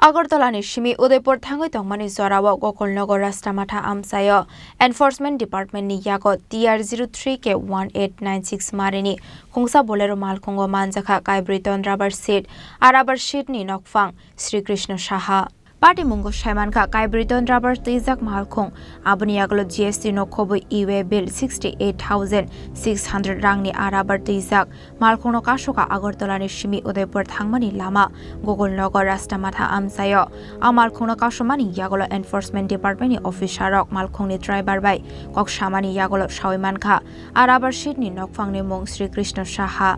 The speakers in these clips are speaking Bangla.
Agartala Shimi Udaipur Thango Tongmani Zorawa Gokolnagar Rastamatha Amsayo Enforcement Department ni YagoTR03K-1896 Marini KhungsaBolero Malkhungo Manjakha KaibrwiTon RubberSheet RubberSheet ni Nokfang Sri Krishna Saha Party Mungo Shaimanka KaibrwiTon Rubber Tizak Malkhung Abuni Yaglo GST Nokhobo Iwe Bill 68,600 Rangni Rubber Tizak Malkhung Kashoka Agartala Shimi Udaipur Thangmani Lama Gokolnagar Rastamatha Amsayo Malkhung Kashomani Yagolo Enforcement Department ni Officer Rock Malkhung ni Driver by Kokshamani Yagolo Shawimanka RubberSheet ni Nokfang ni Mung Sri Krishna Saha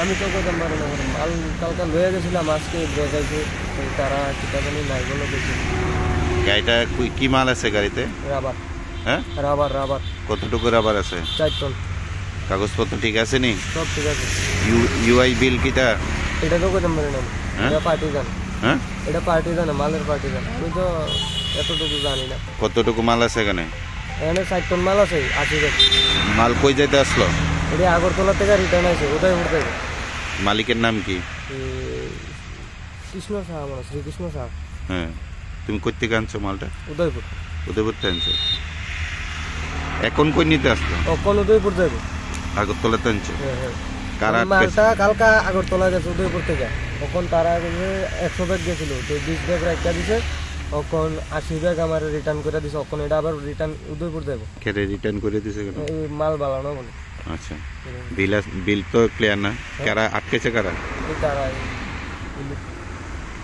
আমি তো কথা পারি না মাল কালকে লয়ে গেছিলাম আজকে বেজাইছে তারা কিতাবানি নাই বলে বেশি গাড়িটা কি মাল আছে গাড়িতে রাবার হ্যাঁ রাবার কতটুকু রাবার আছে 4 টন কাগজপত্র ঠিক আছে নি সব ঠিক আছে ইউআই বিল কিটা এটা তো কথা পারি না এটা পার্টিজান হ্যাঁ এটা পার্টিজান মালের পার্টিজান আমি তো এতটুকু জানি না কতটুকু মাল আছে এখানে 4 টন মাল আছে 80 টাকা মাল কই যাইতে আসলো এটা আগরতলা থেকে রিটার্ন আছে উদয়পুর থেকে মালিকের নাম কি কৃষ্ণ সাহা মানে শ্রীকৃষ্ণ সাহা হ্যাঁ তুমি কই থেকে আনছো মালটা উদয়পুর থেকে আনছো এখন কই নিতে আসলো এখন উদয়পুর যাবে আগরতলাতে আনছো হ্যাঁ কারা মালটা কালকা আগরতলা গেছে উদয়পুর থেকে তখন তারা 100 ব্যাগ গেছিল তো 20 ব্যাগ রাখা দিছে তখন 80 ব্যাগ আমার রিটার্ন করে দিছে তখন এটা আবার রিটার্ন উদয়পুর যাবে কেটে রিটার্ন করে দিছে কেন এই মাল বালানো বলে আচ্ছা বিল তো ক্লিয়ার না কারা আটকেছে কারা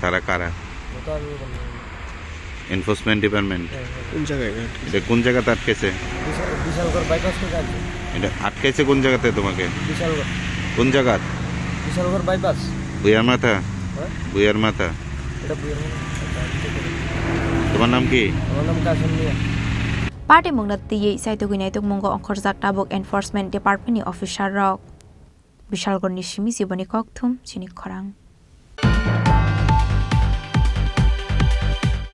তারা কারা এনফোর্সমেন্ট ডিপার্টমেন্ট কোন জায়গাতে আটকেছে বিশালগড় বাইপাস থেকে আছে এটা আটকেছে কোন জায়গাতে তোমাকে বিশালগড় কোন জায়গা বিশালগড় বাইপাস বুয়ার মাথা এটা বুয়ার তোমার নাম কি আমার নাম কাশিম মিয়া Party Mungnati Saituginaituk Mungo Onkorzak Tabok Enforcement Department ni Officer Rock Bishalgor Nishimi Siboni Kokthum Chini Khorang